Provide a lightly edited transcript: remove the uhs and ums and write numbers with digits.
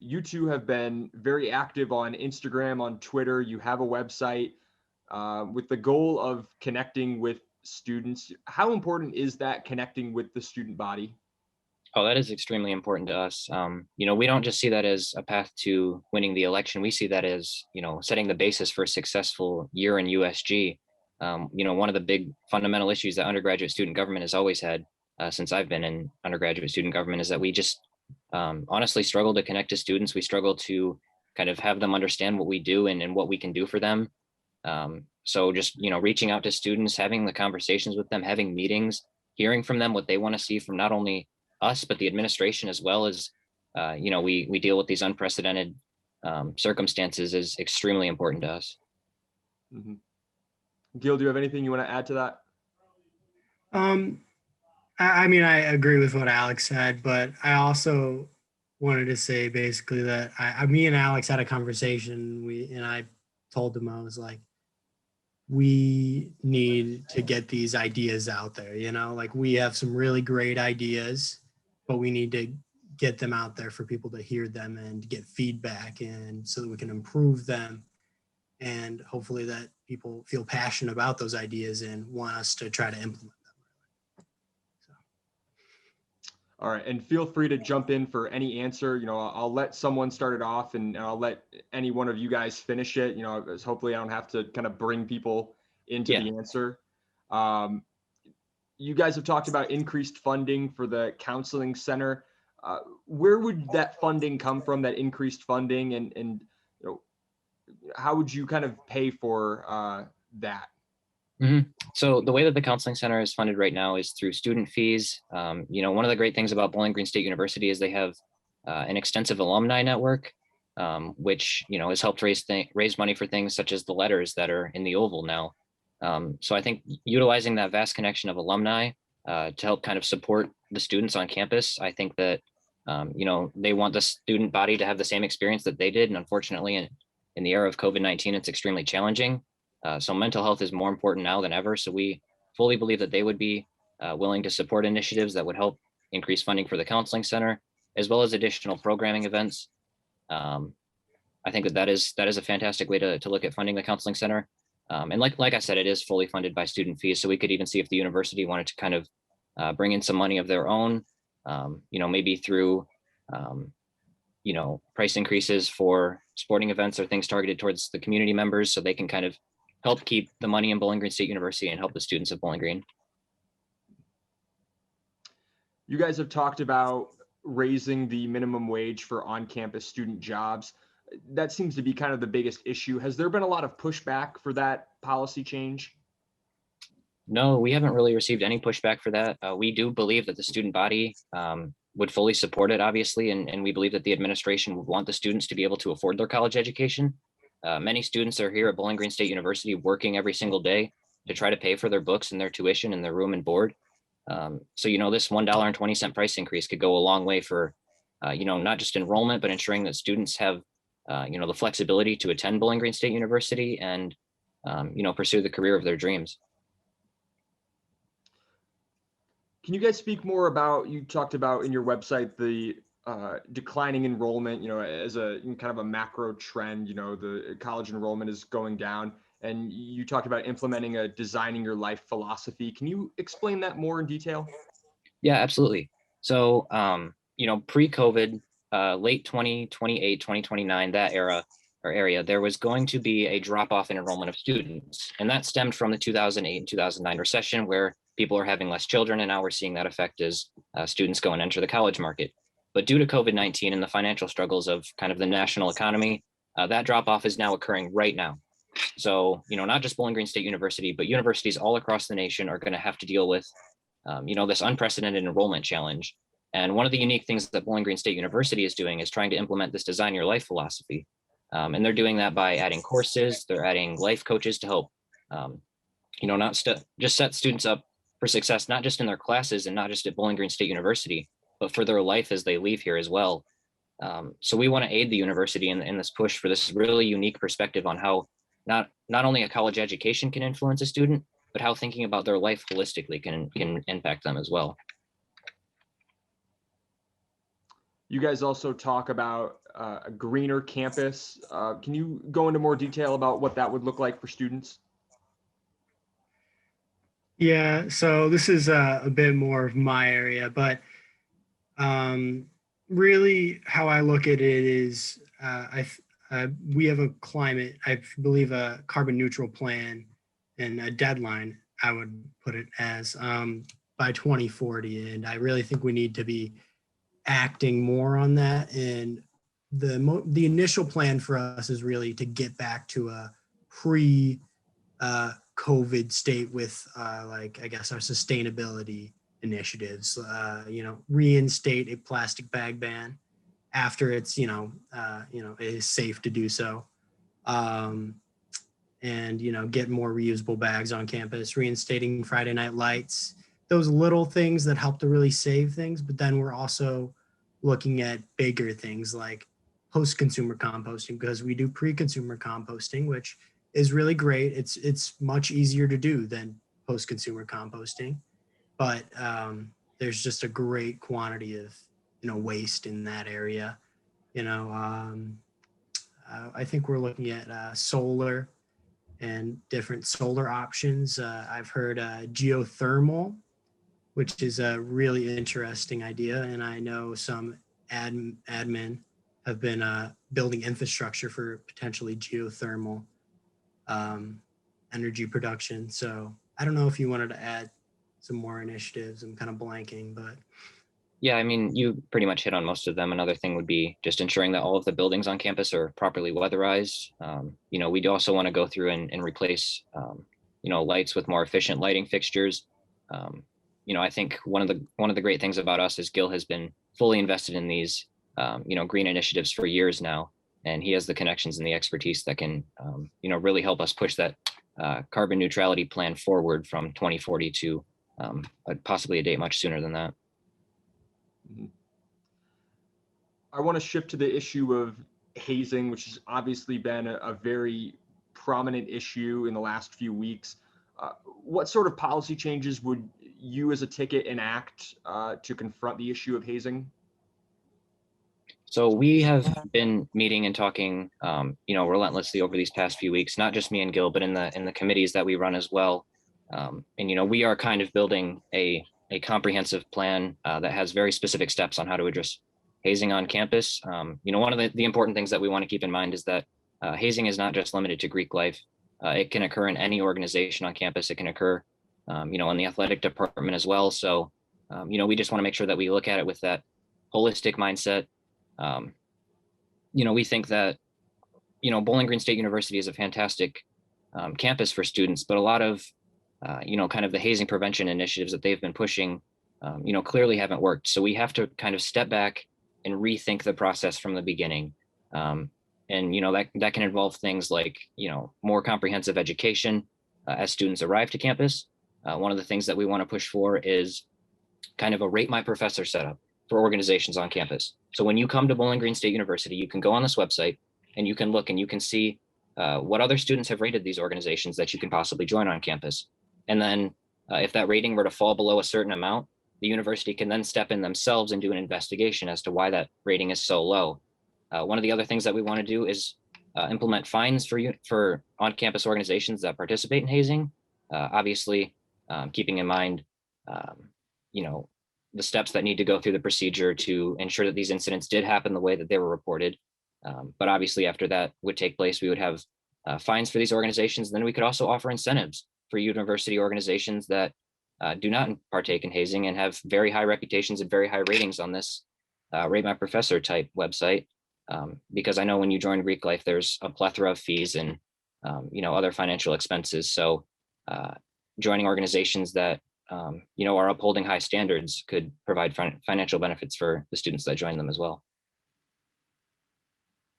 you two have been very active on Instagram, on Twitter. You have a website with the goal of connecting with students. How important is that, connecting with the student body? Oh, that is extremely important to us. We don't just see that as a path to winning the election. We see that as, setting the basis for a successful year in USG. One of the big fundamental issues that undergraduate student government has always had since I've been in undergraduate student government is that we just honestly struggle to connect to students. We struggle to kind of have them understand what we do and what we can do for them. So just, reaching out to students, having the conversations with them, having meetings, hearing from them what they want to see from not only us, but the administration as well as, we deal with these unprecedented circumstances is extremely important to us. Mm-hmm. Gil, do you have anything you want to add to that? I mean, I agree with what Alex said, but I also wanted to say basically that me and Alex had a conversation. And I told him, I was like, we need to get these ideas out there. Like we have some really great ideas, but we need to get them out there for people to hear them and get feedback, and so that we can improve them. And hopefully that people feel passionate about those ideas and want us to try to implement them. So. All right. And feel free to jump in for any answer. I'll let someone start it off, and I'll let any one of you guys finish it. Hopefully I don't have to kind of bring people into the answer. You guys have talked about increased funding for the counseling center. Where would that funding come from, that increased funding? And how would you kind of pay for that? Mm-hmm. So the way that the counseling center is funded right now is through student fees. One of the great things about Bowling Green State University is they have an extensive alumni network, which has helped raise money for things such as the letters that are in the Oval now. So I think utilizing that vast connection of alumni to help kind of support the students on campus, I think that they want the student body to have the same experience that they did, and unfortunately, in the era of COVID-19, it's extremely challenging. So mental health is more important now than ever. So we fully believe that they would be willing to support initiatives that would help increase funding for the counseling center, as well as additional programming events. I think that is a fantastic way to look at funding the counseling center. And like I said, it is fully funded by student fees. So we could even see if the university wanted to kind of bring in some money of their own, maybe through price increases for sporting events or things targeted towards the community members, so they can kind of help keep the money in Bowling Green State University and help the students of Bowling Green. You guys have talked about raising the minimum wage for on-campus student jobs. That seems to be kind of the biggest issue. Has there been a lot of pushback for that policy change? No, we haven't really received any pushback for that. We do believe that the student body would fully support it, obviously, and we believe that the administration would want the students to be able to afford their college education. Many students are here at Bowling Green State University working every single day to try to pay for their books and their tuition and their room and board. So, this $1.20 price increase could go a long way for, not just enrollment, but ensuring that students have, the flexibility to attend Bowling Green State University and, pursue the career of their dreams. Can you guys speak more about, you talked about in your website, the declining enrollment, as a kind of a macro trend, the college enrollment is going down, and you talked about implementing a designing your life philosophy. Can you explain that more in detail? Yeah, absolutely. So, pre-COVID, late 2028, 2029, that era or area, there was going to be a drop off in enrollment of students. And that stemmed from the 2008 and 2009 recession, where people are having less children. And now we're seeing that effect as students go and enter the college market. But due to COVID-19 and the financial struggles of kind of the national economy, that drop off is now occurring right now. So, not just Bowling Green State University, but universities all across the nation are going to have to deal with, this unprecedented enrollment challenge. And one of the unique things that Bowling Green State University is doing is trying to implement this design your life philosophy. And they're doing that by adding courses, they're adding life coaches to help, just set students up for success, not just in their classes and not just at Bowling Green State University, but for their life as they leave here as well. So we want to aid the university in this push for this really unique perspective on how not only a college education can influence a student, but how thinking about their life holistically can impact them as well. You guys also talk about a greener campus. Can you go into more detail about what that would look like for students? Yeah, so this is a bit more of my area, but really how I look at it is we have a climate, I believe a carbon neutral plan and a deadline, I would put it as by 2040. And I really think we need to be acting more on that. And the initial plan for us is really to get back to a pre COVID state with like, I guess, our sustainability initiatives, reinstate a plastic bag ban after it's, it is safe to do so. And, get more reusable bags on campus, reinstating Friday night lights, those little things that help to really save things. But then we're also looking at bigger things like post-consumer composting, because we do pre-consumer composting, which is really great. It's much easier to do than post-consumer composting, but there's just a great quantity of waste in that area. I think we're looking at solar and different solar options. I've heard geothermal, which is a really interesting idea, and I know some admin have been building infrastructure for potentially geothermal energy production. So I don't know if you wanted to add some more initiatives. I'm kind of blanking, but. Yeah, I mean, you pretty much hit on most of them. Another thing would be just ensuring that all of the buildings on campus are properly weatherized. We'd also want to go through and replace, lights with more efficient lighting fixtures. I think one of the great things about us is Gil has been fully invested in these, green initiatives for years now, and he has the connections and the expertise that can, really help us push that carbon neutrality plan forward from 2040 to possibly a date much sooner than that. I want to shift to the issue of hazing, which has obviously been a very prominent issue in the last few weeks. What sort of policy changes would you as a ticket enact to confront the issue of hazing? So we have been meeting and talking, relentlessly over these past few weeks, not just me and Gil, but in the committees that we run as well. And we are kind of building a comprehensive plan that has very specific steps on how to address hazing on campus. One of the important things that we want to keep in mind is that hazing is not just limited to Greek life. It can occur in any organization on campus. It can occur, in the athletic department as well. So, we just want to make sure that we look at it with that holistic mindset. We think that, Bowling Green State University is a fantastic campus for students, but a lot of, kind of the hazing prevention initiatives that they've been pushing, clearly haven't worked. So we have to kind of step back and rethink the process from the beginning. And, that can involve things like, more comprehensive education as students arrive to campus. One of the things that we want to push for is kind of a rate my professor setup for organizations on campus. So when you come to Bowling Green State University, you can go on this website and you can look and you can see what other students have rated these organizations that you can possibly join on campus. And then if that rating were to fall below a certain amount, the university can then step in themselves and do an investigation as to why that rating is so low. One of the other things that we want to do is implement fines for on-campus organizations that participate in hazing. Obviously, keeping in mind, the steps that need to go through the procedure to ensure that these incidents did happen the way that they were reported. But obviously, after that would take place, we would have fines for these organizations. Then we could also offer incentives for university organizations that do not partake in hazing and have very high reputations and very high ratings on this Rate My Professor type website. Because I know when you join Greek Life, there's a plethora of fees and other financial expenses. So joining organizations that are upholding high standards could provide financial benefits for the students that join them as well.